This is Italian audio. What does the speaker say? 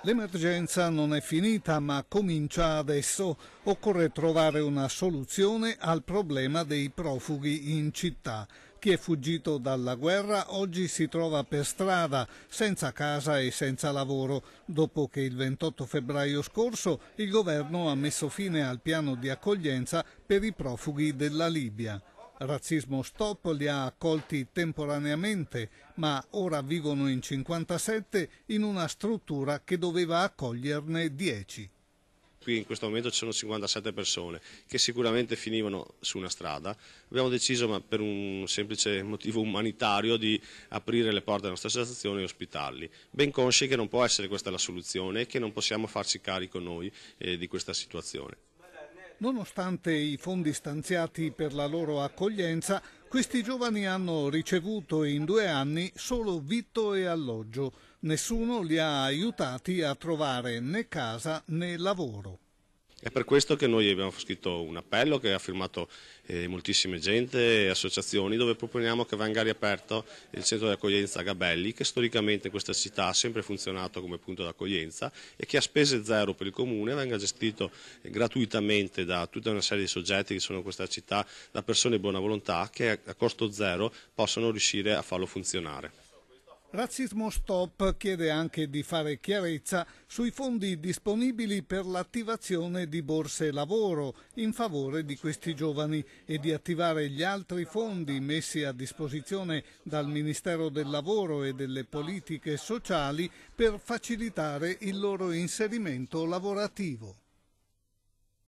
L'emergenza non è finita, ma comincia adesso. Occorre trovare una soluzione al problema dei profughi in città. Chi è fuggito dalla guerra oggi si trova per strada, senza casa e senza lavoro, dopo che il 28 febbraio scorso il governo ha messo fine al piano di accoglienza per i profughi della Libia. Razzismo Stop li ha accolti temporaneamente, ma ora vivono in 57 in una struttura che doveva accoglierne 10. Qui in questo momento ci sono 57 persone che sicuramente finivano su una strada. Abbiamo deciso, ma per un semplice motivo umanitario, di aprire le porte della nostra associazione e ospitarli, ben consci che non può essere questa la soluzione e che non possiamo farci carico noi di questa situazione. Nonostante i fondi stanziati per la loro accoglienza, questi giovani hanno ricevuto in 2 anni solo vitto e alloggio. Nessuno li ha aiutati a trovare né casa né lavoro. È per questo che noi abbiamo scritto un appello che ha firmato moltissime gente e associazioni, dove proponiamo che venga riaperto il centro di accoglienza Gabelli, che storicamente in questa città ha sempre funzionato come punto d'accoglienza e che a spese zero per il comune venga gestito gratuitamente da tutta una serie di soggetti che sono in questa città, da persone di buona volontà che a costo zero possono riuscire a farlo funzionare. Razzismo Stop chiede anche di fare chiarezza sui fondi disponibili per l'attivazione di borse lavoro in favore di questi giovani e di attivare gli altri fondi messi a disposizione dal Ministero del Lavoro e delle Politiche Sociali per facilitare il loro inserimento lavorativo.